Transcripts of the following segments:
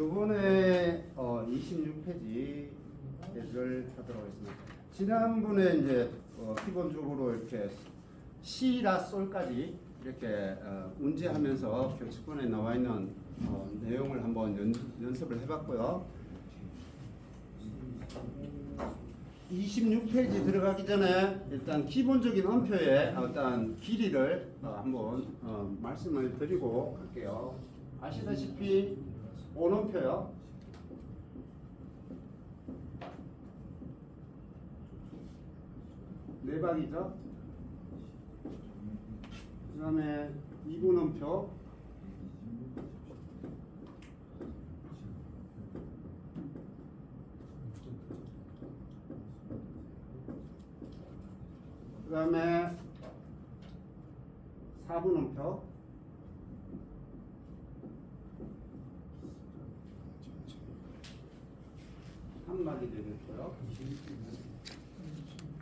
요번에 26페이지를 하도록 하겠습니다. 지난번에 이제 기본적으로 이렇게 시라 솔까지 이렇게 운지하면서 교칙본에 나와 있는 내용을 한번 연습을 해봤고요. 26페이지 들어가기 전에 일단 기본적인 음표의 어떤 길이를 한번 말씀을 드리고 갈게요. 아시다시피 온음표요. 네박이죠. 그 다음에 이분음표, 그 다음에 4분음표, 한마디 되겠고요.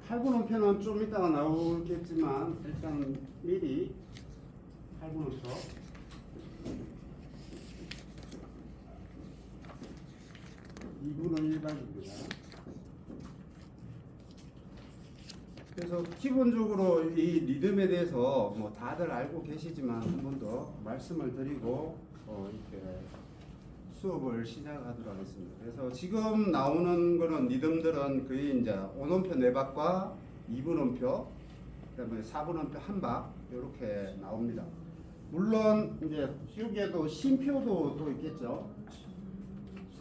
8분음표는 좀 이따가 나오겠지만 일단 미리 8분음표, 2분은 일반입니다. 그래서 기본적으로 이 리듬에 대해서 뭐 다들 알고 계시지만 한 번 더 말씀을 드리고 이렇게 수업을 시작하도록 하겠습니다. 그래서 지금 나오는 거는 리듬들은 거의 이제 온음표 4박과 2분음표, 그다음에 4분음표 1박 이렇게 나옵니다. 물론 이제 여기에도 심표도 또 있겠죠.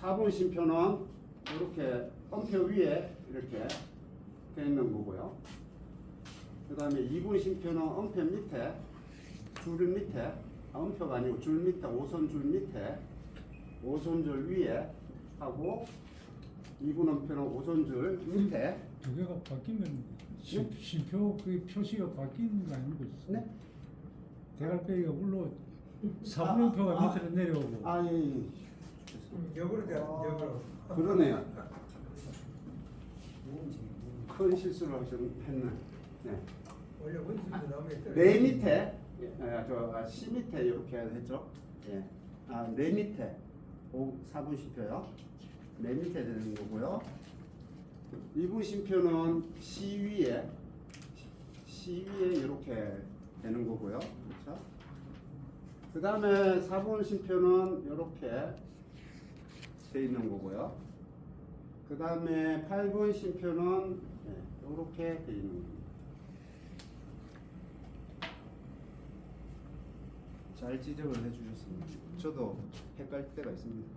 4분 심표는 이렇게 음표 위에 이렇게 되어 있는 거고요. 그 다음에 2분 심표는 음표 밑에, 줄 밑에, 음표가 아니고 줄 밑에, 5선 줄 밑에, 5선줄 위에 하고 2분 음표는 5선줄 밑에. 두 개가 바뀌면 심표 그 표시가 바뀌는 거 아닙니까? 네? 대갈배기가 물론 4분음표가 밑으로 내려오고. 예. 역으로 돼요. 역으로. 그러네요. 큰 실수를 했네. 네. 원래 원심도 나오면 내 밑에, C 밑에 이렇게 했죠. 예. 내 밑에 4분 심표요. 내 밑에 되는 거고요. 2분 심표는 C 위에 이렇게 되는 거고요. 그렇죠? 그 다음에 4분 심표는 이렇게 돼 있는 거고요. 그 다음에 8분 심표는 이렇게 돼 있는 겁니다. 잘 지적을 해주셨습니다. 저도 헷갈릴 때가 있습니다.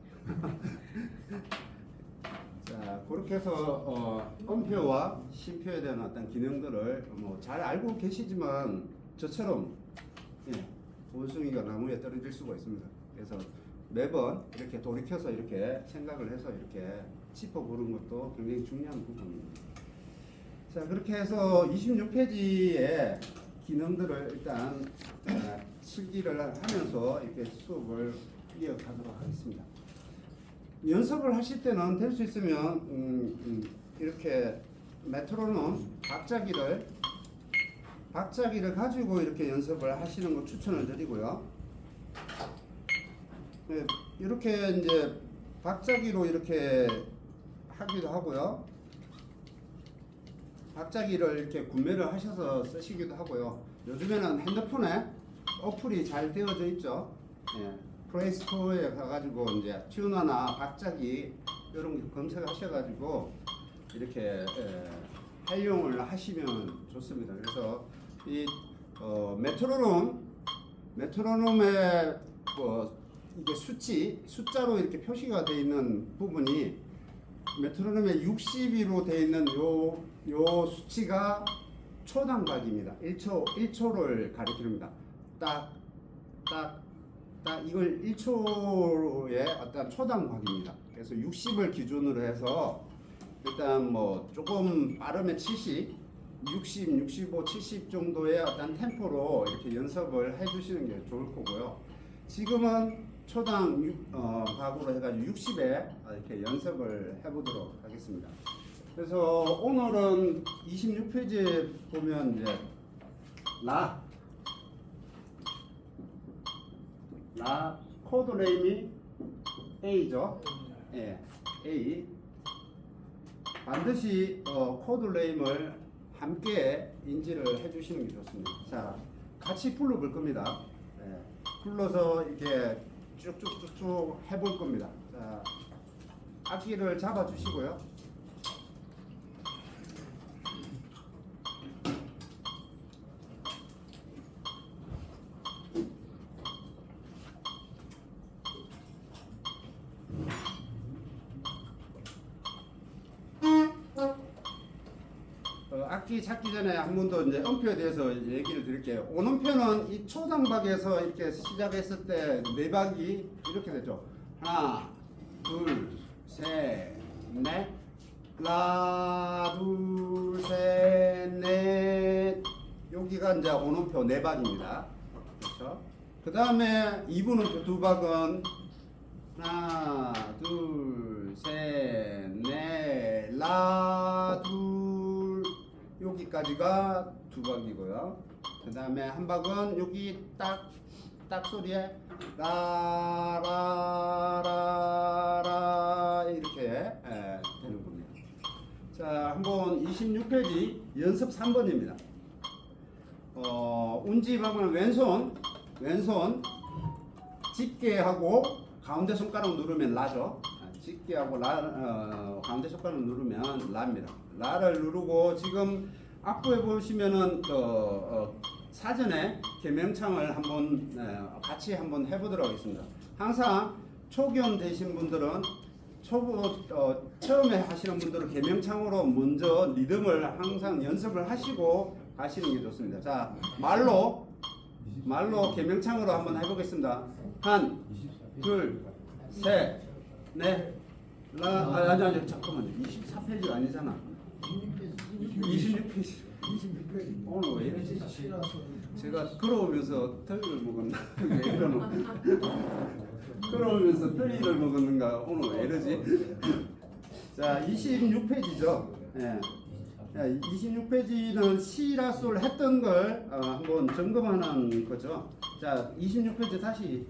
자, 그렇게 해서 음표와 심표에 대한 어떤 기능들을 뭐 잘 알고 계시지만 저처럼 원숭이가 나무에 떨어질 수가 있습니다. 그래서 매번 이렇게 돌이켜서 이렇게 생각을 해서 이렇게 짚어보는 것도 굉장히 중요한 부분입니다. 자, 그렇게 해서 26페이지에 기능들을 일단 실기를 하면서 이렇게 수업을 이어가도록 하겠습니다. 연습을 하실 때는 될 수 있으면 이렇게 메트로놈 박자기를 가지고 이렇게 연습을 하시는 거 추천을 드리고요. 네, 이렇게 이제 박자기로 이렇게 하기도 하고요. 박자기를 이렇게 구매를 하셔서 쓰시기도 하고요. 요즘에는 핸드폰에 어플이 잘 되어져 있죠. 플레이스토어에 가가지고 이제 튜너나 박자기 이런 거 검색하셔가지고 이렇게 활용을 하시면 좋습니다. 그래서 이 메트로놈의 이게 숫자로 이렇게 표시가 되어 있는 부분이 메트로놈의 62로 되어 있는 요 수치가 초당박입니다. 1초를 가리킵니다. 딱 이걸 1초의 어떤 초당박입니다. 그래서 60을 기준으로 해서 일단 뭐 조금 빠르면 70, 60, 65, 70 정도의 어떤 템포로 이렇게 연습을 해주시는 게 좋을 거고요. 지금은 초당 박으로 해가지고 60에 이렇게 연습을 해보도록 하겠습니다. 그래서 오늘은 26페이지에 보면 이제 라 코드 레이미 A죠. 예, A. 반드시 코드 네임을 함께 인지를 해주시는 게 좋습니다. 자, 같이 불러볼 겁니다. 예, 불러서 이렇게 쭉쭉쭉쭉 해볼 겁니다. 자, 악기를 잡아주시고요. 악기 찾기 전에 한 번 더 이제 음표에 대해서 얘기를 드릴게요. 오음표는 이 초장박에서 이렇게 시작했을 때 네 박이 이렇게 되죠. 하나, 둘, 셋, 넷, 하나, 둘, 셋, 넷. 여기가 이제 오음표 네 박입니다. 그렇죠? 그 다음에 2분음표 두 박은 하나, 둘, 셋, 넷, 라, 둘. 여기까지가 두 박이고요. 그 다음에 한 박은 여기 딱 소리에 라라라라 이렇게 되는 겁니다. 자, 한번 26페이지 연습 3번입니다. 운지방을 왼손 집게하고 가운데 손가락 누르면 라죠. 집게하고 가운데 손가락 누르면 라입니다. 라를 누르고 지금 앞부에 보시면은 사전에 개명창을 한번 같이 한번 해보도록 하겠습니다. 항상 초기원 되신 분들은 처음에 하시는 분들은 개명창으로 먼저 리듬을 항상 연습을 하시고 가시는 게 좋습니다. 자, 말로 개명창으로 한번 해보겠습니다. 한, 둘, 셋, 넷, 아니 잠깐만요. 24페이지가 아니잖아. 26페이지. 오늘 왜 이러지? 제가 걸어오면서 더위를 먹었나? 왜 이러노? 걸어오면서 더위를 먹었는가? 오늘 왜 이러지? 자, 26페이지죠. 예. 26페이지는 시라솔 했던 걸 한번 점검하는 거죠. 자, 26페이지 다시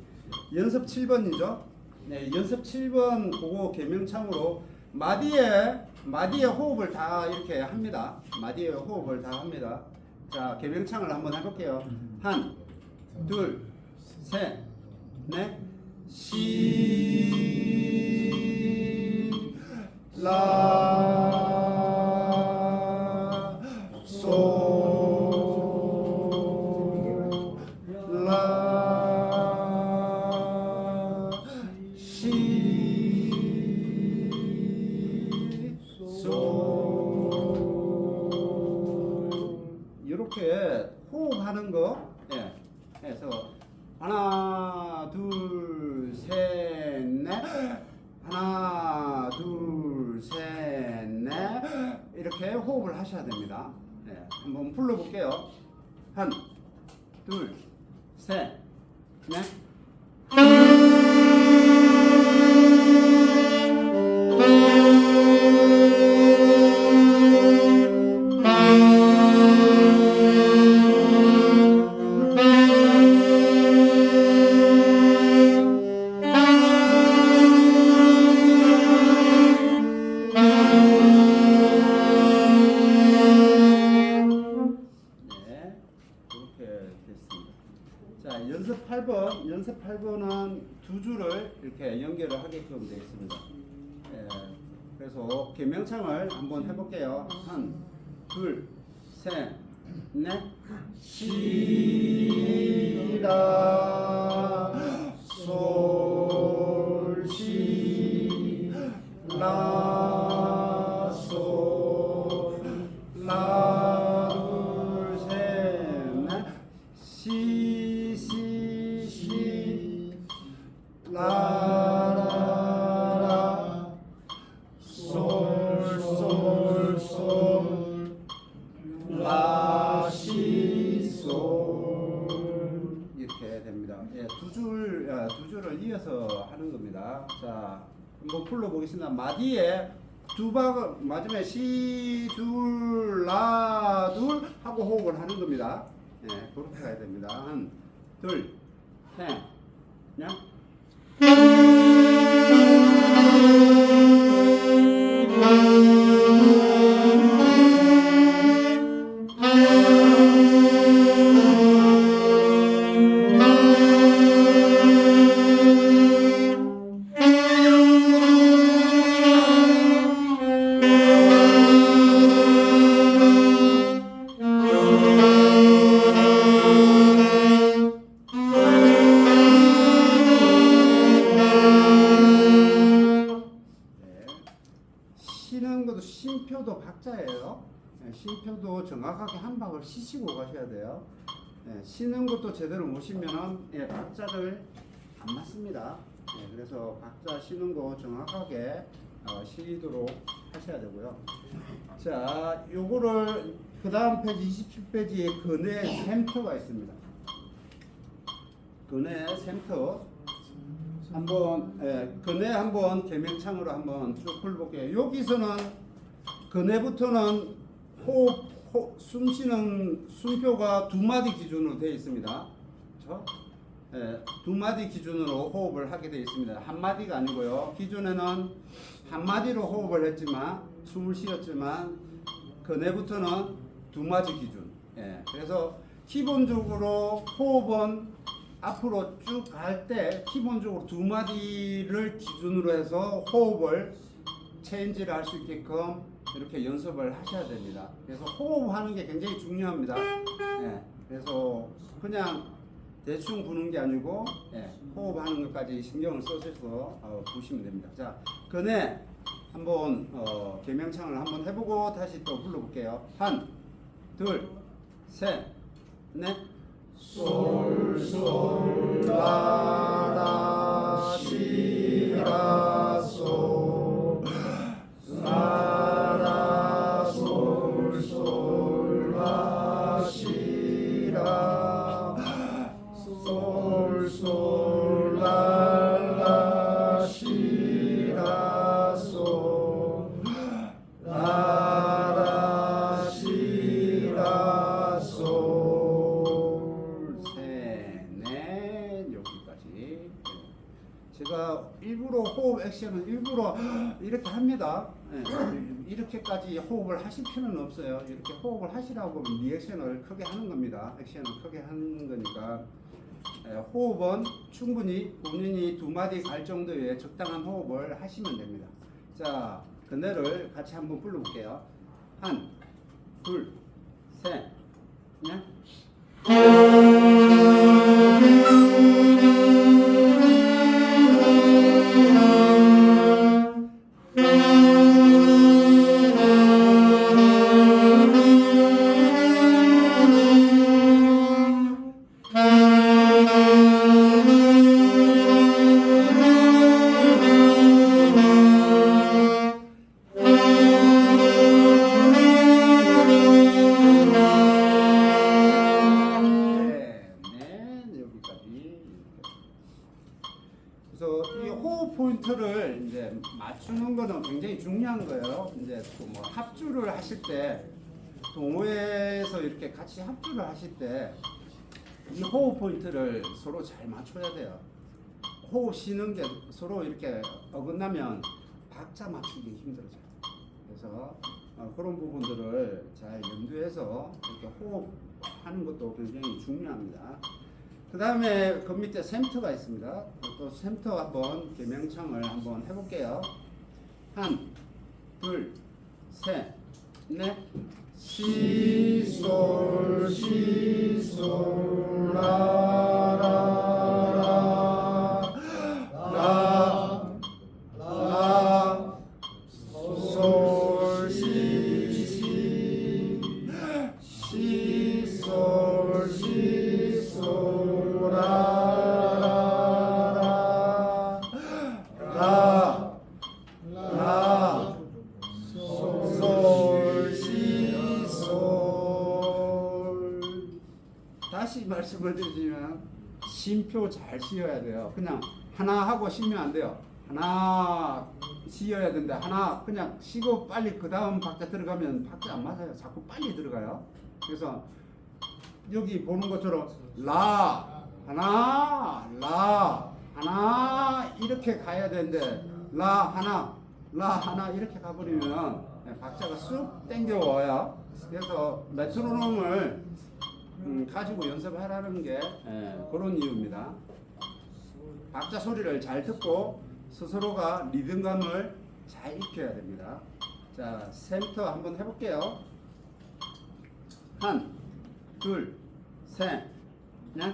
연습 7번이죠. 네, 연습 7번 보고 개명창으로 마디에 호흡을 다 이렇게 합니다. 마디에 호흡을 다 합니다. 자, 개명창을 한번 해볼게요. 한, 둘, 셋, 넷, 시, 라, 소, 라, 시, 이렇게 호흡하는 거, 예, 해서 하나, 둘, 셋, 넷, 하나, 둘, 셋, 넷 이렇게 호흡을 하셔야 됩니다. 예, 한번 불러볼게요. 한, 둘, 셋, 넷. 연습 8번은 두 줄을 이렇게 연결을 하게끔 되어 있습니다. 예, 그래서 개명창을 한번 해볼게요. 한, 둘, 셋, 넷, 시라, 솔, 시, 라, 솔, 라, 둘, 셋, 넷, 시, 라라라 솔솔솔 라시솔 이렇게 됩니다. 예, 두 줄을 이어서 하는 겁니다. 자, 한번 불러보겠습니다. 마디에 두 박 마지막에 시둘 라둘 하고 호흡을 하는 겁니다. 예, 그렇게 가야 됩니다. 한, 둘, 셋, 넷. 쉼표도 정확하게 한 박을 쉬시고 가셔야 돼요. 쉬는 것도 제대로 못 쉬면은 박자를 안 맞습니다. 그래서 박자 쉬는 거 정확하게 쉬도록 하셔야 되고요. 자, 요거를 그 다음 페이지 27페이지에 근의 샘터가 있습니다. 근의 샘터 한번 근의 한번 계명창으로 한번 쭉 풀어볼게요. 여기서는 근의부터는 숨 쉬는 숨표가 두 마디 기준으로 되어 있습니다. 그렇죠? 두 마디 기준으로 호흡을 하게 되어 있습니다. 한 마디가 아니고요. 기존에는 한 마디로 호흡을 했지만 숨을 쉬었지만 근의부터는 두 마디 기준. 그래서 기본적으로 호흡은 앞으로 쭉 갈 때 기본적으로 두 마디를 기준으로 해서 호흡을 체인지를 할 수 있게끔 이렇게 연습을 하셔야 됩니다. 그래서 호흡하는 게 굉장히 중요합니다. 그래서 그냥 대충 부는 게 아니고 호흡하는 것까지 신경을 써서 보시면 됩니다. 자, 근에 한번 계명창을 한번 해보고 다시 또 불러볼게요. 한, 둘, 셋, 넷. 솔솔 라라 시라 솔 라라 솔솔 라 시라 솔솔 라라 시라 솔 라라 시라 솔 제가 일부러 호흡 액션은 일부러 이렇게 합니다. 이렇게까지 호흡을 하실 필요는 없어요. 이렇게 호흡을 하시라고 리액션을 크게 하는 겁니다. 액션을 크게 하는 거니까 호흡은 충분히 본인이 두 마디 갈 정도의 적당한 호흡을 하시면 됩니다. 자, 근혜를 같이 한번 불러볼게요. 한, 둘, 셋, 넷. 그래서 이 호흡 포인트를 이제 맞추는 거는 굉장히 중요한 거예요. 이제 또 뭐 합주를 하실 때 동호회에서 이렇게 같이 합주를 하실 때 이 호흡 포인트를 서로 잘 맞춰야 돼요. 호흡 쉬는 게 서로 이렇게 어긋나면 박자 맞추기 힘들어져요. 그래서 그런 부분들을 잘 염두해서 이렇게 호흡하는 것도 굉장히 중요합니다. 그 다음에 그 밑에 샘터가 있습니다. 또 샘터 한번 계명창을 한번 해볼게요. 한, 둘, 셋, 넷. 시, 솔, 시, 솔, 라, 라, 라, 라, 솔, 시, 시, 시, 솔, 시, 솔, 라, 라, 라, 솔, 시, 솔. 다시 말씀을 드리지만 쉼표 잘 쉬어야 돼요. 그냥 하나 하고 쉬면 안 돼요. 하나 쉬어야 되는데 하나 그냥 쉬고 빨리 그 다음 박자 들어가면 박자 안 맞아요. 자꾸 빨리 들어가요. 그래서 여기 보는 것처럼 라 하나 라 하나 이렇게 가야 되는데 라 하나 이렇게 가버리면 박자가 쑥 땡겨와요. 그래서 메트로놈을 가지고 연습하라는 게 그런 이유입니다. 박자 소리를 잘 듣고 스스로가 리듬감을 잘 익혀야 됩니다. 자, 샘터 한번 해볼게요. 한, 둘, 셋, 넷.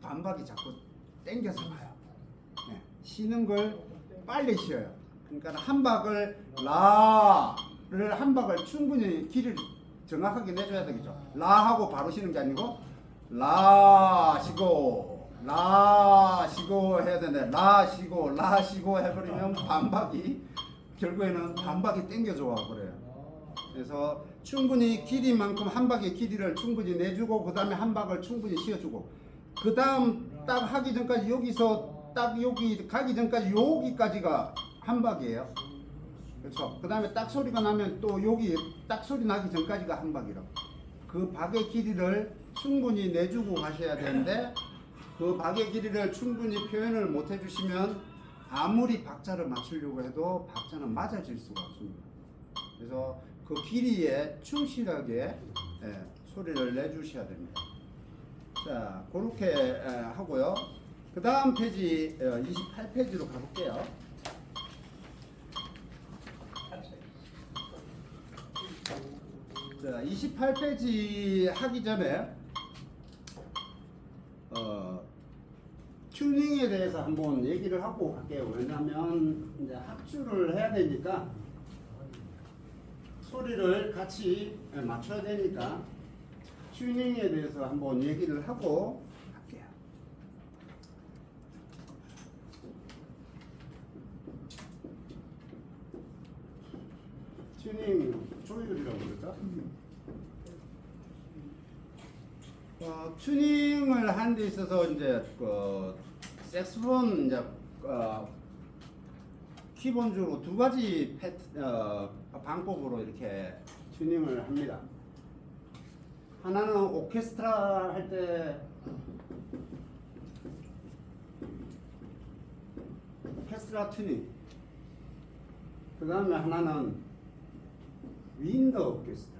반박이 자꾸 땡겨서 가요. 네, 쉬는 걸 빨리 쉬어요. 그러니까 한 박을 라를 한 박을 충분히 길을 정확하게 내줘야 되겠죠. 라 하고 바로 쉬는 게 아니고 라 쉬고 해야 되는데 라 쉬고 해버리면 반박이 결국에는 반박이 땡겨져 와 버려요. 그래서 충분히 길이만큼 한 박의 길이를 충분히 내주고 그 다음에 한 박을 충분히 쉬어주고 그 다음 딱 하기 전까지 여기서 딱 여기 가기 전까지 여기까지가 한 박이에요. 그렇죠. 그 다음에 딱 소리가 나면 또 여기 딱 소리 나기 전까지가 한 박이라고. 그 박의 길이를 충분히 내주고 가셔야 되는데 그 박의 길이를 충분히 표현을 못 해주시면 아무리 박자를 맞추려고 해도 박자는 맞아질 수가 없습니다. 그래서 그 길이에 충실하게 소리를 내주셔야 됩니다. 자, 그렇게 하고요. 그 다음 페이지 28페이지로 가볼게요. 자, 28페이지 하기 전에 튜닝에 대해서 한번 얘기를 하고 갈게요. 왜냐하면 이제 합주를 해야 되니까 소리를 같이 맞춰야 되니까 튜닝에 대해서 한번 얘기를 하고 갈게요. 튜닝 조율이라고 그러죠? 튜닝을 하는 데 있어서 이제 색소폰 이제 기본적으로 두 가지 방법으로 이렇게 튜닝을 합니다. 하나는 오케스트라 할 때 오케스트라 튜닝. 그 다음에 하나는 윈드 오케스트라.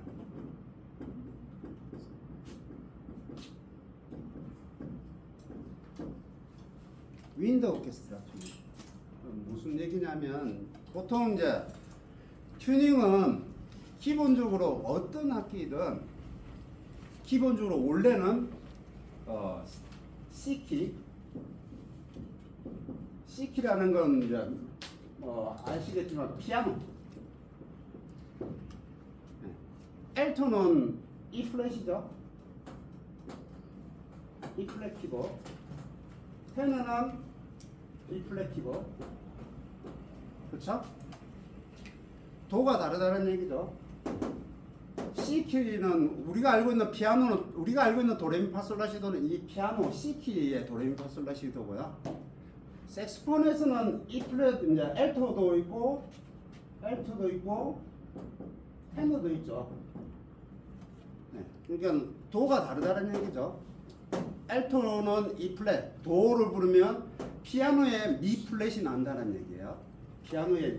윈드 오케스트라 튜닝. 무슨 얘기냐면 보통 이제 튜닝은 기본적으로 어떤 악기든 기본적으로 원래는 C키라는 건 이제 아시겠지만 피아노. 엘토는 E 플랫이죠. E 플랫 키보드. 테너는 B 플랫 키보드. 그렇죠? 도가 다르다는 얘기죠. C 키는 우리가 알고 있는 피아노는 우리가 알고 있는 도레미파솔라시도는 이 피아노 C 키의 도레미파솔라시도고요. 색소폰에서는 E 플랫 이제 엘토도 있고 테너도 있죠. 네, 그러니까 도가 다르다는 얘기죠. 엘토는 E 플랫, 도를 부르면 피아노의 미 플랫이 난다는 얘기예요. 피아노의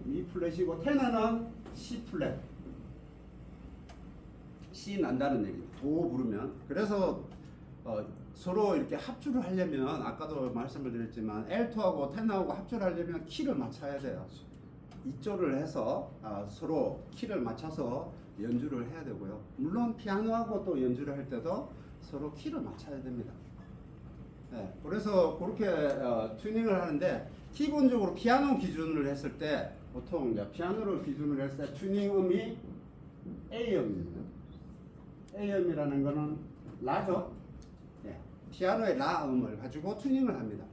미 플랫이고 테너는 C 플랫, C 난다는 얘기. 도 부르면. 그래서 서로 이렇게 합주를 하려면 아까도 말씀을 드렸지만 엘토하고 테너하고 합주를 하려면 키를 맞춰야 돼요. 이조를 해서 서로 키를 맞춰서 연주를 해야 되고요. 물론 피아노하고 또 연주를 할 때도 서로 키를 맞춰야 됩니다. 네, 그래서 그렇게 튜닝을 하는데 기본적으로 피아노 기준을 했을 때 보통 이제 피아노를 기준으로 했을 때 튜닝 음이 A음입니다. A음이라는 거는 라죠. 네, 피아노의 라 음을 가지고 튜닝을 합니다.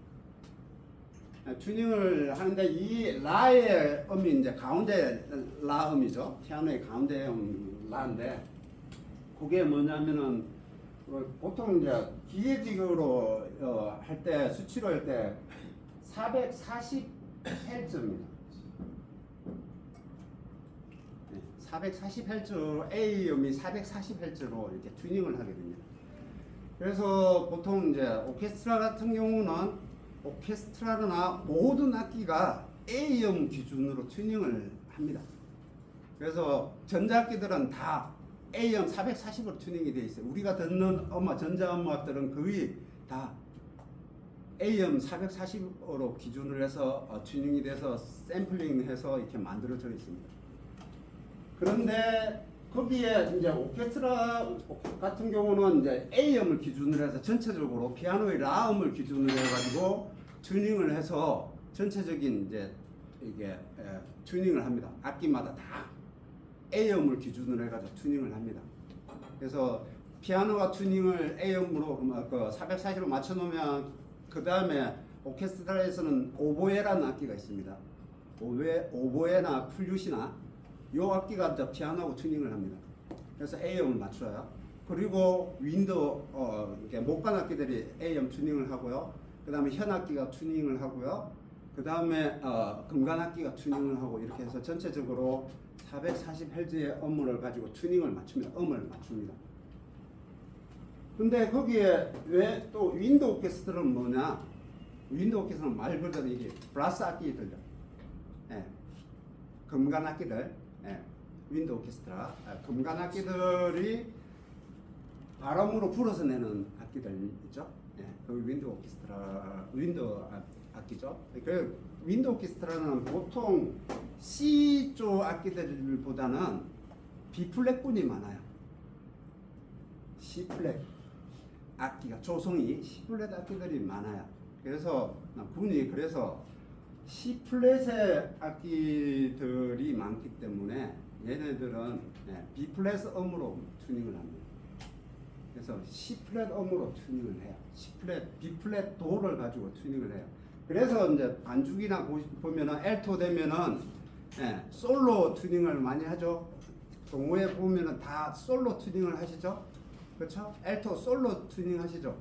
튜닝을 하는데 이 라의 음이 이제 가운데 라 음이죠. 피아노의 가운데 음 라인데 그게 뭐냐면은 보통 이제 기계직으로 할 때 수치로 할 때 440Hz입니다. 440Hz A 음이 440Hz로 이렇게 튜닝을 하게 됩니다. 그래서 보통 이제 오케스트라 같은 경우는 오케스트라나 모든 악기가 A음 기준으로 튜닝을 합니다. 그래서 전자악기들은 다 A음 440으로 튜닝이 되어 있어요. 우리가 듣는 전자음악들은 거의 다 A음 440으로 기준을 해서 튜닝이 돼서 샘플링해서 이렇게 만들어져 있습니다. 그런데 거기에 이제 오케스트라 같은 경우는 이제 A음을 기준으로 해서 전체적으로 피아노의 라음을 기준으로 해가지고 튜닝을 해서 전체적인 이제 이게 튜닝을 합니다. 악기마다 다 A음을 기준으로 해가지고 튜닝을 합니다. 그래서 피아노가 튜닝을 A음으로 그 440으로 맞춰놓으면 그 다음에 오케스트라에서는 오보에라는 악기가 있습니다. 오보에나 플룻이나 요 악기가 이제 피아노하고 튜닝을 합니다. 그래서 A음을 맞춰요. 그리고 윈도 이렇게 목관 악기들이 A음 튜닝을 하고요. 그 다음에 현악기가 튜닝을 하고요. 그 다음에 금관 악기가 튜닝을 하고 이렇게 해서 전체적으로 440Hz의 음을 가지고 튜닝을 맞춥니다. 음을 맞춥니다. 근데 거기에 왜 또 윈드 오케스트라는 뭐냐? 윈드 오케스트라는 말 그대로 이게 브라스 악기들요. 예. 금관 악기들, 예. 윈드 오케스트라, 금관 악기들이 바람으로 불어서 내는 악기들 있죠. 예. 그 윈드 오케스트라, 윈드 악기죠. 그 윈드 오케스트라는 보통 C 쪽 악기들보다는 B 플랫군이 많아요. C 플랫 악기가 조성이 C 플랫 악기들이 많아요. 그래서 군이 그래서 C 플랫의 악기들이 많기 때문에 얘네들은 B 플랫 음으로 튜닝을 합니다. 그래서 C 플랫 음으로 튜닝을 해요. C 플랫, B 플랫 도를 가지고 튜닝을 해요. 그래서 이제 반죽이나 보면은 엘토 되면은 솔로 튜닝을 많이 하죠. 동호회 보면은 다 솔로 튜닝을 하시죠. 그렇죠? 엘토 솔로 튜닝 하시죠.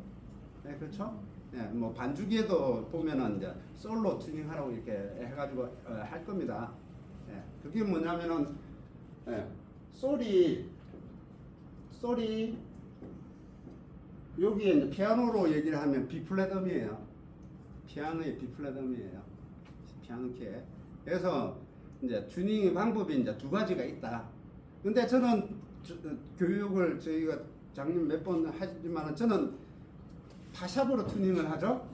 네, 그렇죠? 네, 뭐 반주기에도 보면은 이제 솔로 튜닝 하라고 이렇게 해가지고 할 겁니다. 네, 그게 뭐냐면은 솔이 여기에 이제 피아노로 얘기를 하면 B 플랫 음이에요. 피아노의 B 플랫 음이에요. 피아노 키에. 그래서 이제 튜닝 방법이 이제 두 가지가 있다. 근데 저는 교육을 저희가 작년 몇 번 하지만 저는 파샵으로 튜닝을 하죠.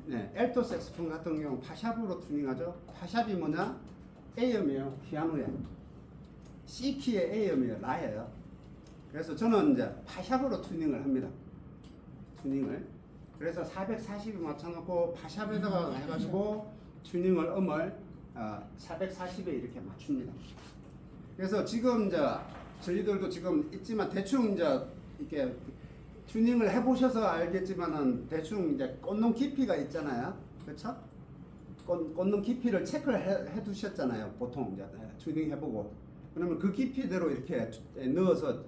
네, 엘토 색소폰 같은 경우 파샵으로 튜닝하죠. 파샵이 뭐냐? A음이에요. 피아노에. C키의 A음이에요. 라예요. 그래서 저는 이제 파샵으로 튜닝을 합니다. 튜닝을. 그래서 440에 맞춰놓고 파샵에다가 해가지고 튜닝을 음을 440에 이렇게 맞춥니다. 그래서 지금 이제 저희들도 지금 있지만 대충 이제 이렇게 튜닝을 해보셔서 알겠지만은 대충 이제 꽂는 깊이가 있잖아요, 그렇죠? 꽂는 깊이를 체크를 해 두셨잖아요, 보통 이제 튜닝 해보고 그러면 그 깊이대로 이렇게 넣어서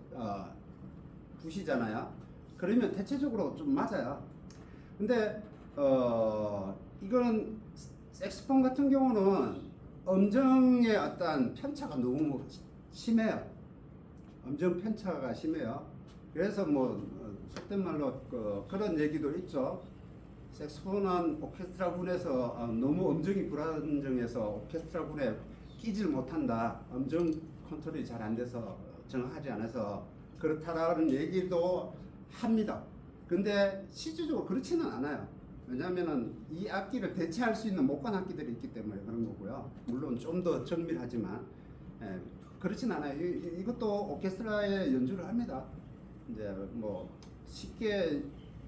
부시잖아요. 그러면 대체적으로 좀 맞아요. 근데 이거는 색소폰 같은 경우는 음정의 어떤 편차가 너무 심해요. 음정 편차가 심해요. 그래서 뭐 속된 말로 그런 얘기도 있죠. 색소폰은 오케스트라군에서 너무 음정이 불안정해서 오케스트라군에 끼질 못한다. 음정 컨트롤이 잘 안 돼서 정확하지 않아서 그렇다라는 얘기도 합니다. 근데 실질적으로 그렇지는 않아요. 왜냐하면은 이 악기를 대체할 수 있는 목관 악기들이 있기 때문에 그런 거고요. 물론 좀 더 정밀하지만 그렇진 않아요. 이것도 오케스트라에 연주를 합니다. 이제 뭐 쉽게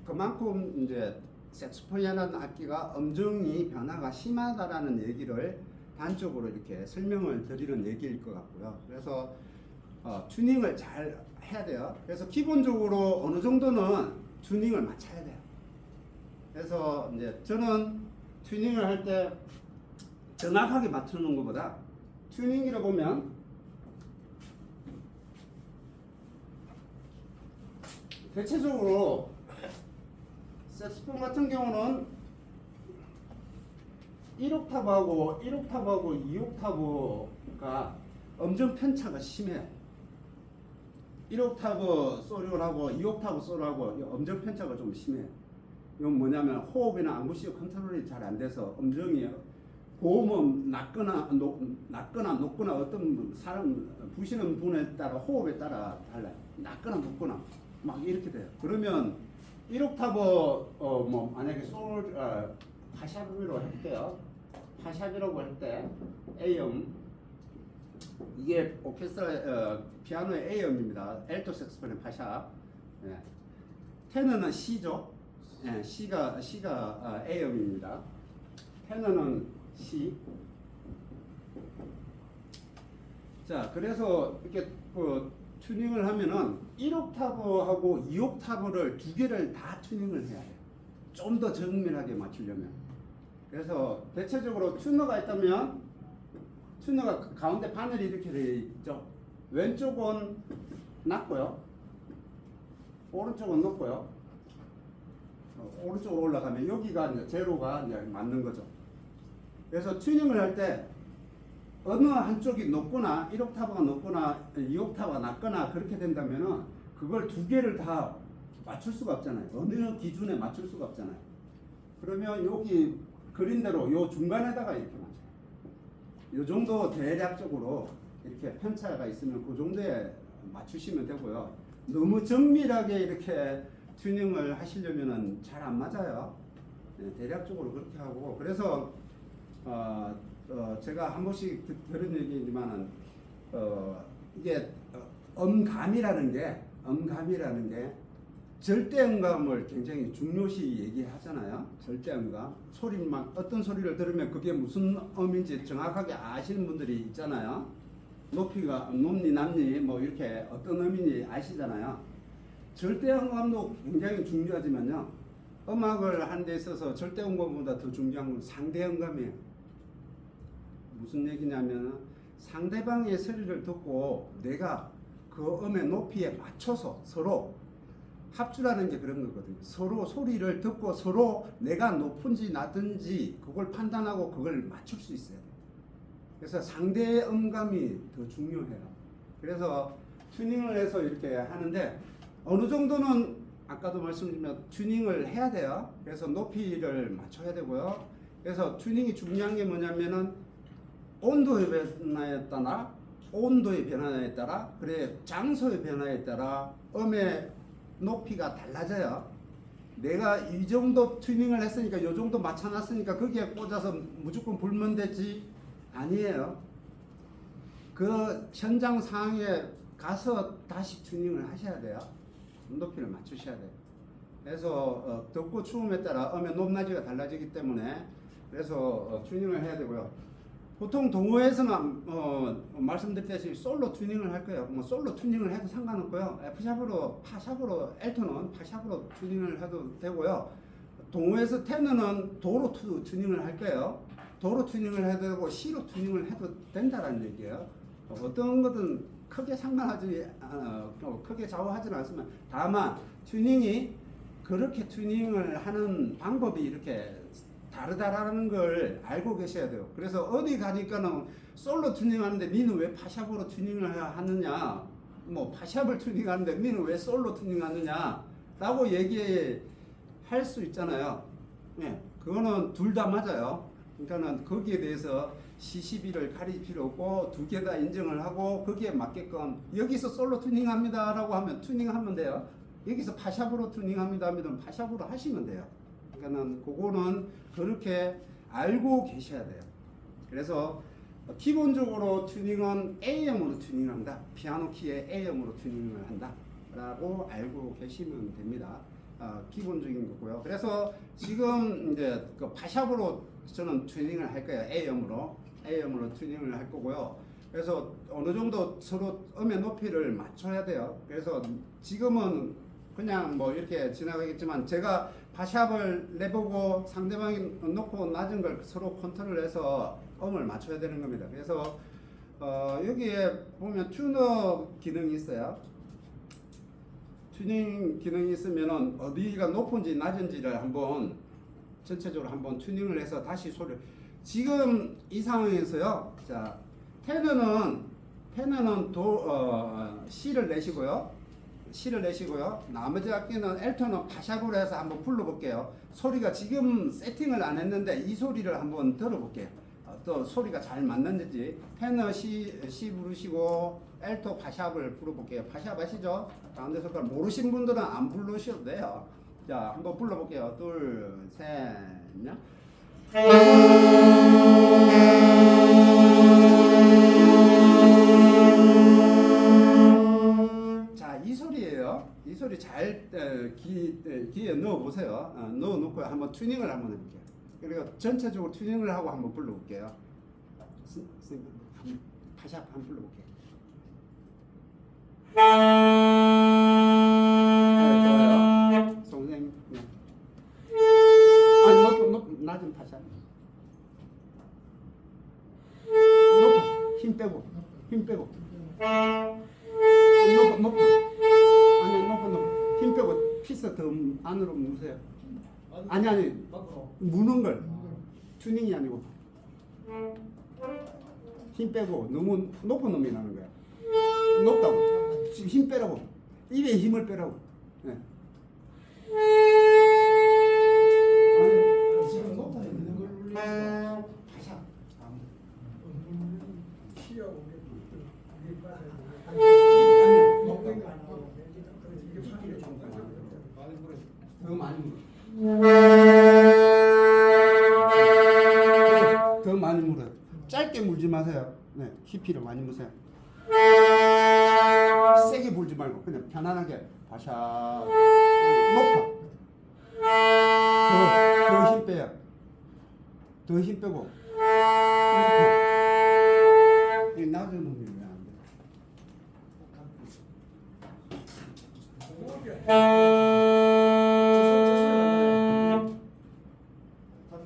그만큼 이제 색소폰이라는 악기가 음정이 변화가 심하다라는 얘기를 단적으로 이렇게 설명을 드리는 얘기일 것 같고요. 그래서 튜닝을 잘 해야 돼요. 그래서 기본적으로 어느 정도는 튜닝을 맞춰야 돼요. 그래서 이제 저는 튜닝을 할 때 정확하게 맞추는 것보다 튜닝기를 보면 대체적으로 색소폰 같은 경우는 1옥타브하고 2옥타브가 음정 편차가 심해요. 1옥타브 솔로하고 2옥타브 솔로하고 음정 편차가 좀 심해요. 이건 뭐냐면 호흡이나 앙구시어 컨트롤이 잘 안 돼서 음정이 고음은 낮거나 높거나 어떤 사람 부시는 분에 따라 호흡에 따라 달라요. 낮거나 높거나 막 이렇게 돼요. 그러면 1옥타브 뭐 만약에 솔 파샵으로 할게요. 파샵이라고 할 때 A음 이게 오케스트라 피아노의 A음입니다. 알토 색소폰의 파샵. 예. 테너는 C죠. 예, C가 A음입니다. 테너는 C. 자, 그래서 이렇게 튜닝을 하면은 1옥타브하고 2옥타브를 두 개를 다 튜닝을 해야 돼요. 좀 더 정밀하게 맞추려면. 그래서 대체적으로 튜너가 있다면 튜너가 가운데 바늘이 이렇게 되어 있죠. 왼쪽은 낮고요. 오른쪽은 높고요. 오른쪽으로 올라가면 여기가 이제 제로가 이제 맞는 거죠. 그래서 튜닝을 할 때 어느 한쪽이 높거나 1옥타브가 높거나 2옥타브가 낮거나 그렇게 된다면은 그걸 두 개를 다 맞출 수가 없잖아요. 어느 기준에 맞출 수가 없잖아요. 그러면 여기 그린 대로 요 중간에다가 이렇게 맞춰요. 요 정도 대략적으로 이렇게 편차가 있으면 그 정도에 맞추시면 되고요. 너무 정밀하게 이렇게 튜닝을 하시려면은 잘 안 맞아요. 네, 대략적으로 그렇게 하고 그래서 제가 한 번씩 들은 얘기지만은 이게 음감이라는 게 절대음감을 굉장히 중요시 얘기하잖아요. 절대음감 소리만 어떤 소리를 들으면 그게 무슨 음인지 정확하게 아시는 분들이 있잖아요. 높이가 높니 낮니 뭐 이렇게 어떤 음인지 아시잖아요. 절대음감도 굉장히 중요하지만요. 음악을 하는 데 있어서 절대음감보다 더 중요한 건 상대음감이에요. 무슨 얘기냐면 상대방의 소리를 듣고 내가 그 음의 높이에 맞춰서 서로 합주라는 게 그런 거거든요. 서로 소리를 듣고 서로 내가 높은지 낮은지 그걸 판단하고 그걸 맞출 수 있어야 돼요. 그래서 상대의 음감이 더 중요해요. 그래서 튜닝을 해서 이렇게 하는데 어느 정도는 아까도 말씀드렸지만 튜닝을 해야 돼요. 그래서 높이를 맞춰야 되고요. 그래서 튜닝이 중요한 게 뭐냐면은 온도의 변화에 따라 그래 장소의 변화에 따라 음의 높이가 달라져요. 내가 이 정도 튜닝을 했으니까 이 정도 맞춰놨으니까 거기에 꽂아서 무조건 불면 되지 아니에요. 그 현장 상황에 가서 다시 튜닝을 하셔야 돼요. 높이를 맞추셔야 돼요. 그래서 덥고 추움에 따라 음의 높낮이가 달라지기 때문에 그래서 튜닝을 해야 되고요. 보통 동호회에서는 말씀드렸다시피 솔로 튜닝을 할 거예요. 뭐 솔로 튜닝을 해도 상관없고요. F샵으로 파샵으로 엘토는 파샵으로 튜닝을 해도 되고요. 동호회에서 테너는 도로 튜닝을 할 거예요. 도로 튜닝을 해도 되고 C로 튜닝을 해도 된다라는 얘기예요. 어떤 것은 크게 상관하지 크게 좌우하지는 않지만 다만 튜닝이 그렇게 튜닝을 하는 방법이 이렇게 다르다라는 걸 알고 계셔야 돼요. 그래서 어디 가니까는 솔로 튜닝하는데 니는 왜 파샵으로 튜닝을 하느냐, 뭐 파샵을 튜닝하는데 니는 왜 솔로 튜닝하느냐 라고 얘기할 수 있잖아요. 네, 그거는 둘 다 맞아요. 그러니까는 거기에 대해서 시시비를 가릴 필요 없고 두 개 다 인정을 하고 거기에 맞게끔 여기서 솔로 튜닝합니다 라고 하면 튜닝하면 돼요. 여기서 파샵으로 튜닝합니다 하면 파샵으로 하시면 돼요. 그러니까는 그거는 그렇게 알고 계셔야 돼요. 그래서 기본적으로 튜닝은 A음으로 튜닝한다. 피아노 키의 A음으로 튜닝을 한다 라고 알고 계시면 됩니다. 기본적인 거고요. 그래서 지금 이제 그 파샵으로 저는 튜닝을 할 거예요. A음으로 튜닝을 할 거고요. 그래서 어느 정도 서로 음의 높이를 맞춰야 돼요. 그래서 지금은 그냥 뭐 이렇게 지나가겠지만 제가 파샵을 내보고 상대방이 높고 낮은 걸 서로 컨트롤해서 음을 맞춰야 되는 겁니다. 그래서 여기에 보면 튜너 기능이 있어요. 튜닝 기능이 있으면은 어디가 높은지 낮은지를 한번 전체적으로 한번 튜닝을 해서 다시 소리. 지금 이 상황에서요. 자, 테너는 C를 내시고요. 나머지 악기는 엘토는 파샵으로 해서 한번 불러볼게요. 소리가 지금 세팅을 안 했는데 이 소리를 한번 들어볼게요. 또 소리가 잘 맞는지. 테너 C 부르시고 엘토 파샵을 불러볼게요. 파샵 아시죠? 가운데 손가락 모르신 분들은 안 부르셔도 돼요. 자, 한번 불러볼게요. 둘, 셋, 넷. 넣으세요. 이 소리 잘 귀에 넣어 보세요. 넣어 놓고 한번 튜닝을 한번 해볼게요. 그리고 전체적으로 튜닝을 하고 한번 불러볼게요. 파샵 한번 불러볼게요. 네, 좋아요. 선생님. 네. 낮은 파샵. 높아. 힘 빼고. 높아. 아니, 높아. 힘 빼고 피스 더 안으로 무세요. 아니. 무는 걸. 튜닝이 아니고. 힘 빼고 너무 높은 놈이 나는 거야. 높다고. 지금 힘 빼라고. 입에 힘을 빼라고. 네. 아니, 지금 높아 있는 걸 올리면서 파샵. 키하고 이게 빠져야 더 많이 더 많이 물어요. 짧게 물지 마세요. 네, 깊이를 많이 무세요. 세게 불지 말고 그냥 편안하게 바샤. 높아. 더 힘 빼요. 더 힘 빼고. 높아. 이 낮은 놈이 왜 안 돼?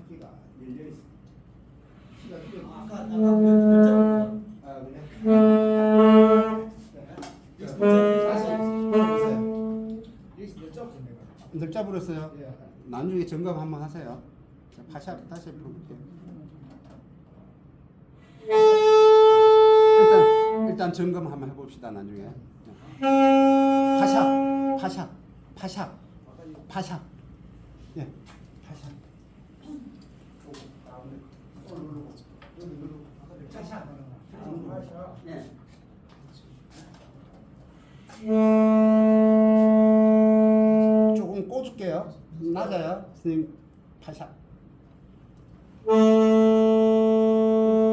기가 열려 있어. 늙자 불었어요. 나중에 점검 한번 하세요. 파샵 다시 불러볼게요. 일단 점검 한번 해봅시다. 나중에 파샵. 예, 파샵. 예. 조금 꽂을게요. 낮아요. 선생님 파샵.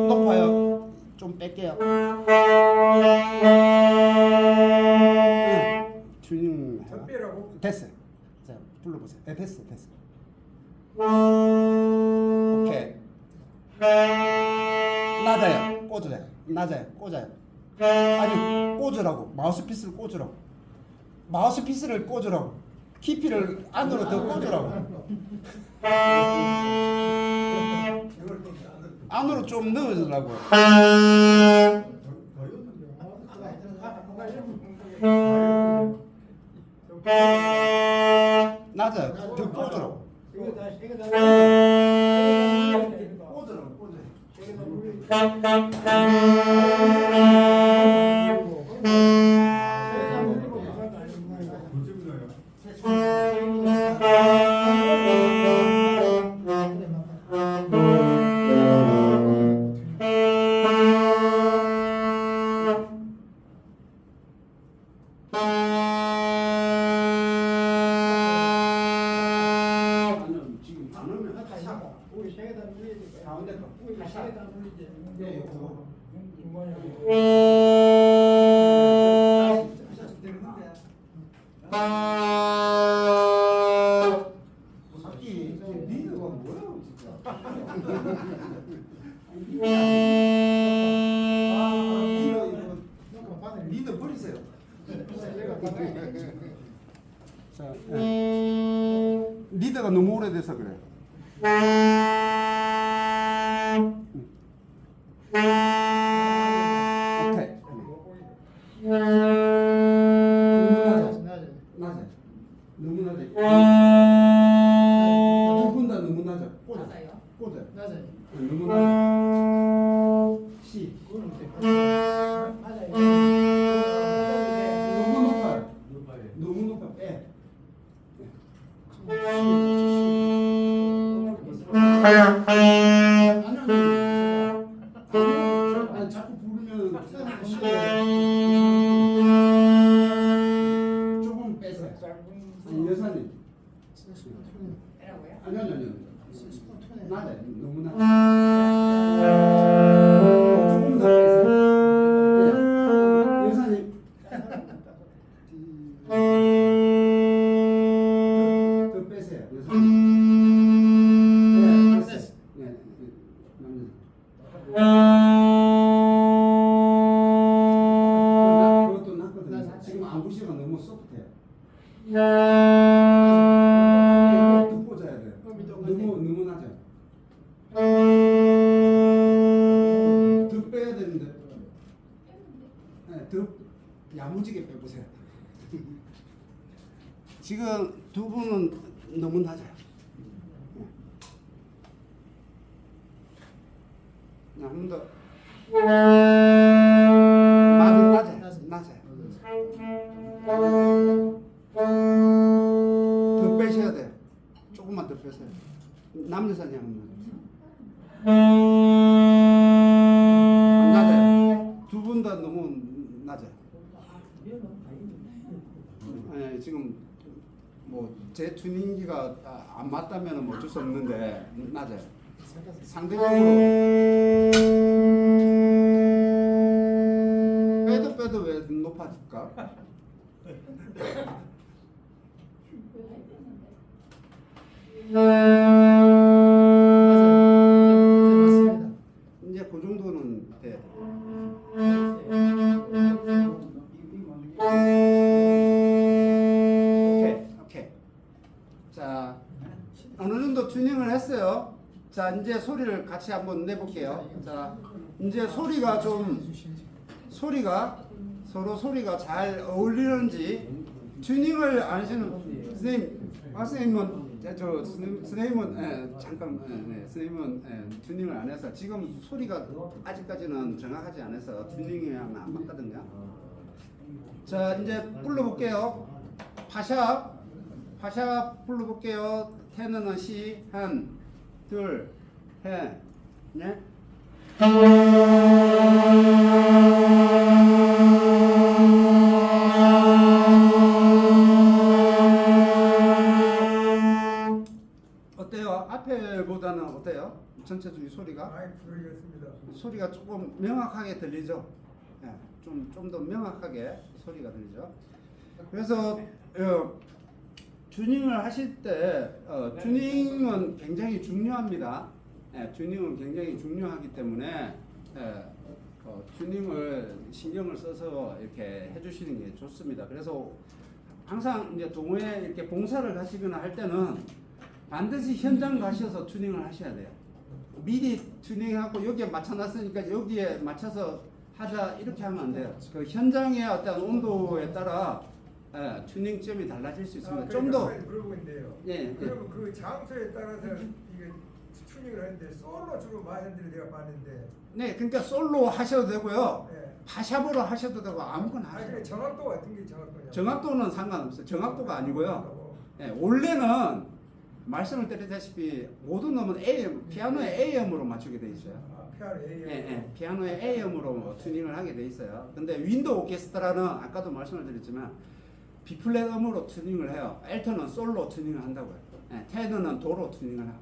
높아요. 좀 뺄게요. 튜닝 더 빼라고. 됐어요. 자, 불러보세요. 네, 됐어. 오케이. 낮아요. 꽂아요. 아니, 꽂으라고. 마우스피스를 꽂으라고. 깊이를 안으로 더 꽂으라고. 안으로 좀 넣으라고. 낮아요. 더 꽂으라고. 지금 반응을 가운데 거. 예, 그거. 새끼 리더가 뭐야 진짜. 리더 버리세요. 자, 리더가 너무 오래돼서 그래. 오케이. 낮아. 너무 낮아. 두 분 다 너무 낮아. 꽂아. 너무 낮아. C. 너무 높아요. 너무 높아. 빼. 아니, 자꾸 부르면 조금 빼세요. 아니, 여사님. 아니요. 낮아요. 너무 낮아. 조금 더 빼세요. 네. 여사님. 더 꽂아야 돼. 음이 너무 똑같네. 너무 낮아요. 더 빼야 되는데. 네, 더 야무지게 빼보세요. 지금 두 분은 너무 낮아요. 한 번 더. 낮아요. 더 빼셔야 돼요. 조금만 더 빼세요. 남녀사님 한번. 낮아요. 두 분 다 너무 낮아요. 네, 지금 뭐 제 튜닝기가 안 맞다면 어쩔 수 없는데 낮아요. 상대적으로 빼도 왜 높아질까? 맞습니다. 이제 그 정도는 돼. 오케이. 자, 어느 정도 튜닝을 했어요. 자, 이제 소리를 같이 한번 내볼게요. 자, 이제 소리가 서로 소리가 잘 어울리는지 튜닝을 안 하시는 선생님은 잠깐 선생님은 튜닝을 안 해서 지금 소리가 아직까지는 정확하지 않아서 튜닝이 안 맞거든요. 자, 이제 불러볼게요. 파샵 불러볼게요. 테너는 C 한 둘 해 네. 어때요? 앞에보다는 어때요? 전체적인 소리가? 많이 부르겠습니다. 소리가 조금 명확하게 들리죠? 예, 좀 더 명확하게 소리가 들리죠? 그래서 튜닝을 하실 때 튜닝은 굉장히 중요합니다. 튜닝은 굉장히 중요하기 때문에 튜닝을 신경을 써서 이렇게 해주시는 게 좋습니다. 그래서 항상 이제 동호회 이렇게 봉사를 가시거나 할 때는 반드시 현장 가셔서 튜닝을 하셔야 돼요. 미리 튜닝하고 여기에 맞춰놨으니까 여기에 맞춰서 하자 이렇게 하면 안 돼요. 그 현장의 어떤 온도에 따라 튜닝점이 달라질 수 있습니다. 좀 더 그러고 있는데요. 예. 그러면 그 장소에 따라서 이게 튜닝을 하는데 솔로 주로 많이 하는 내가 봤는데. 네, 그러니까 솔로 하셔도 되고요. 네. 파샵으로 하셔도 되고 아무거나 아니 하셔도 근데 돼요. 정확도가 어떤 게 정확도냐? 정확도는 상관없어요. 정확도가 아니고요. 원래는 말씀을 드렸다시피 모든 놈은 피아노의 A음으로 맞추게 돼 있어요. 피아노 A. 피아노의 A음으로 튜닝을 하게 돼 있어요. 근데 윈도 오케스트라는 아까도 말씀을 드렸지만 B 플랫 음으로 튜닝을 해요. 엘턴은 솔로 튜닝을 한다고요. 테너는 도로 튜닝을 하고.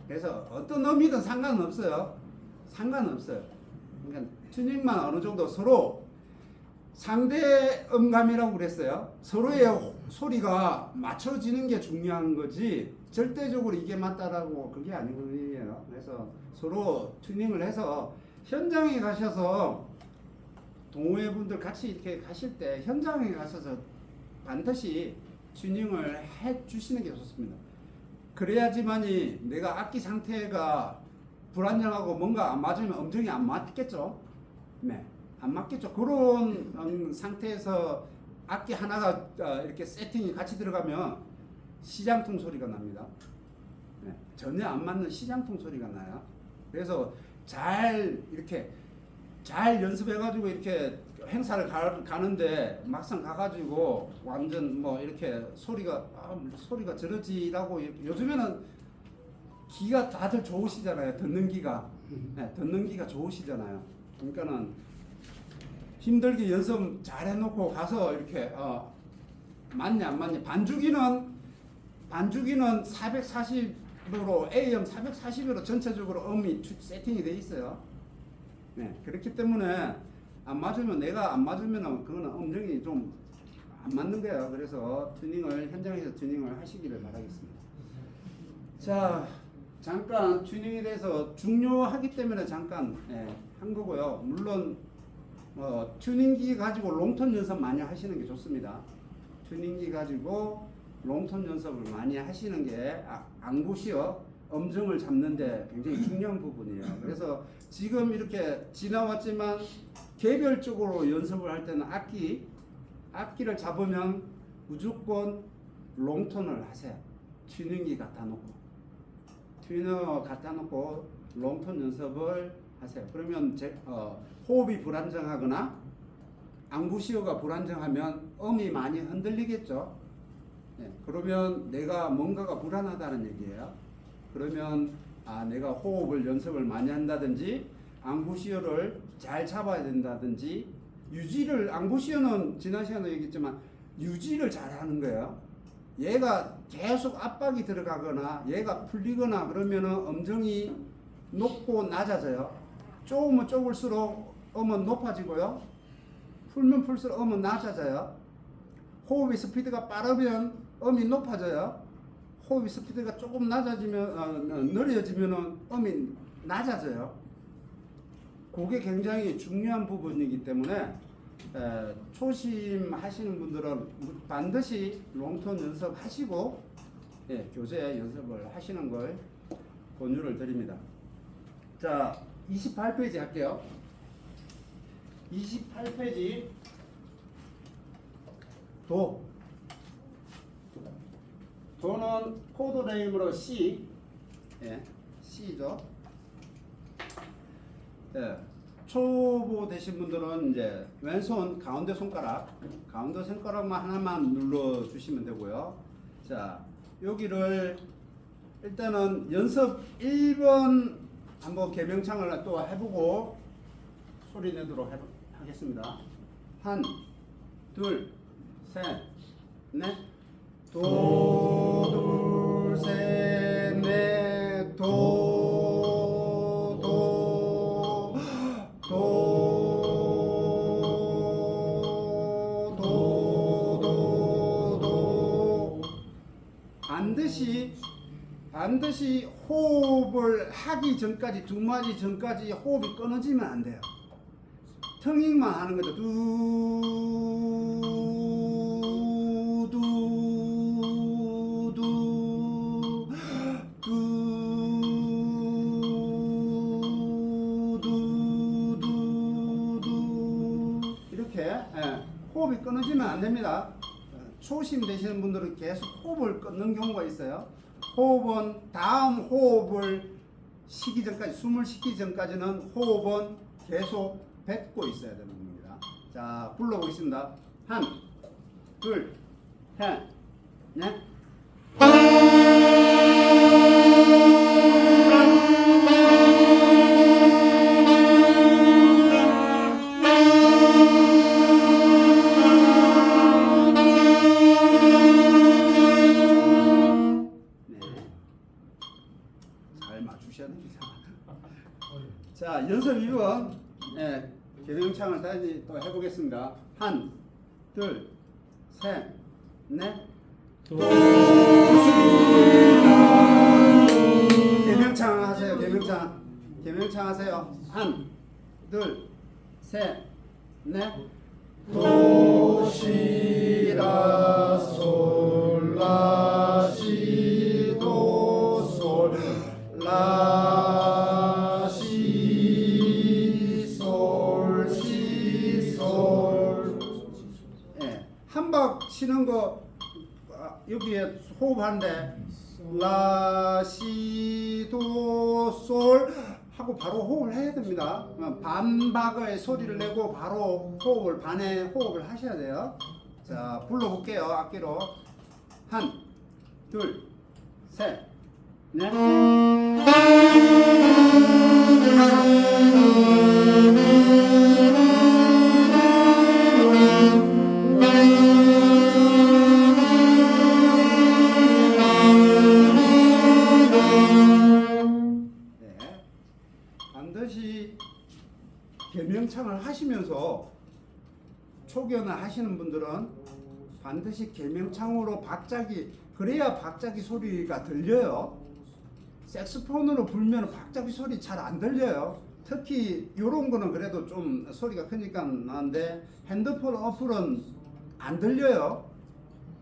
그래서 어떤 음이든 상관없어요. 상관없어요. 그러니까 튜닝만 어느 정도 서로 상대 음감이라고 그랬어요. 서로의 소리가 맞춰지는 게 중요한 거지 절대적으로 이게 맞다라고 그게 아니거든요. 그래서 서로 튜닝을 해서 현장에 가셔서 동호회 분들 같이 이렇게 가실 때 현장에 가셔서 반드시 튜닝을 해 주시는 게 좋습니다. 그래야지만이 내가 악기 상태가 불안정하고 뭔가 안 맞으면 음정이 안 맞겠죠. 네. 안 맞겠죠. 그런 상태에서 악기 하나가 이렇게 세팅이 같이 들어가면 시장통 소리가 납니다. 네, 전혀 안 맞는 시장통 소리가 나요. 그래서 이렇게 잘 연습해가지고 이렇게 행사를 가는데 막상 가가지고 완전 뭐 이렇게 소리가 저러지라고 요즘에는 귀가 다들 좋으시잖아요. 듣는 귀가 좋으시잖아요. 그러니까는 힘들게 연습 잘 해놓고 가서 이렇게 맞냐 안 맞냐 반주기는 440으로 A음 440으로 전체적으로 음이 세팅이 돼 있어요. 네, 그렇기 때문에 내가 안 맞으면 그거는 음정이 좀 안 맞는 거예요. 그래서 현장에서 튜닝을 하시기를 바라겠습니다. 자, 잠깐 튜닝에 대해서 중요하기 때문에 잠깐 한 거고요. 물론 튜닝기 가지고 롱톤 연습 많이 하시는 게 좋습니다. 튜닝기 가지고 롱톤 연습을 많이 하시는 게 앙부시어 음정을 잡는데 굉장히 중요한 부분이에요. 그래서 지금 이렇게 지나왔지만 개별적으로 연습을 할 때는 악기를 잡으면 무조건 롱톤을 하세요. 튜닝기 갖다 놓고 튜너 갖다 놓고 롱톤 연습을 하세요. 그러면 호흡이 불안정하거나 앙부시어가 불안정하면 음이 많이 흔들리겠죠. 네, 그러면 내가 뭔가가 불안하다는 얘기예요. 그러면 내가 호흡을 연습을 많이 한다든지 앙부시어를 잘 잡아야 된다든지 앙부시어는 지난 시간에 얘기했지만 유지를 잘하는 거예요. 얘가 계속 압박이 들어가거나 얘가 풀리거나 그러면은 음정이 높고 낮아져요. 좁으면 좁을수록 음은 높아지고요. 풀면 풀수록 음은 낮아져요. 호흡의 스피드가 빠르면 음이 높아져요. 호흡의 스피드가 조금 낮아지면 느려지면은 음이 낮아져요. 그게 굉장히 중요한 부분이기 때문에 초심 하시는 분들은 반드시 롱톤 연습하시고 교재 연습을 하시는 걸 권유를 드립니다. 자, 28페이지 할게요. 28페이지 도는 코드 네임으로 C, C죠. 초보 되신 분들은 이제 왼손 가운데 손가락만 하나만 눌러 주시면 되고요. 자, 여기를 일단은 연습 1번 한번 개명창을 또 해보고 소리 내도록 하겠습니다. 한, 둘, 셋, 넷, 도, 둘, 셋, 넷, 도, 반드시 호흡을 하기 전까지 두 마디 전까지 호흡이 끊어지면 안 돼요. 텅잉만 하는 거죠. 이렇게 호흡이 끊어지면 안 됩니다. 초심 되시는 분들은 계속 호흡을 끊는 경우가 있어요. 호흡은 다음 호흡을 쉬기 전까지, 숨을 쉬기 전까지는 호흡은 계속 뱉고 있어야 되는 겁니다. 자, 불러보겠습니다. 한, 둘, 셋, 넷. 자, 연습 2번 개명창을 다시 또 해보겠습니다. 한, 둘, 셋, 넷. 개명창 하세요. 개명창 하세요. 한, 둘, 셋, 넷. 도시라 솔라시도 솔라시솔시솔. 한박 치는 거 여기에 호흡하는데 라시도솔 하고 바로 호흡을 해야 됩니다. 반박의 소리를 내고 바로 반에 호흡을 하셔야 돼요. 자, 불러볼게요. 악기로. 한, 둘, 셋, 넷. 반드시 개명창을 하시면서 초기화를 하시는 분들은 반드시 개명창으로 그래야 박자기 소리가 들려요. 색소폰으로 불면 박자기 소리 잘 안 들려요. 특히 이런 거는 그래도 좀 소리가 크니까 나는데 핸드폰 어플은 안 들려요.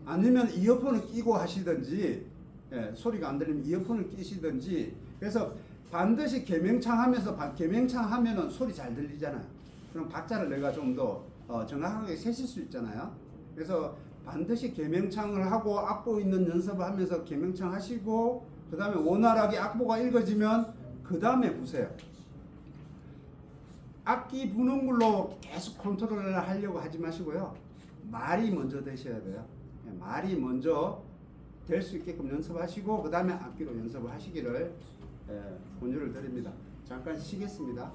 아니면 이어폰을 끼고 하시든지, 예, 소리가 안 들리면 이어폰을 끼시든지. 그래서 반드시 개명창 하면서 개명창 하면은 소리 잘 들리잖아요. 그럼 박자를 내가 좀 더 정확하게 세실 수 있잖아요. 그래서 반드시 개명창을 하고 악보 있는 연습을 하면서 개명창 하시고, 그 다음에 원활하게 악보가 읽어지면 그 다음에 부세요. 악기 부는 걸로 계속 컨트롤을 하려고 하지 마시고요. 말이 먼저 되셔야 돼요. 말이 먼저 될 수 있게끔 연습하시고, 그 다음에 악기로 연습을 하시기를 권유를 드립니다. 잠깐 쉬겠습니다.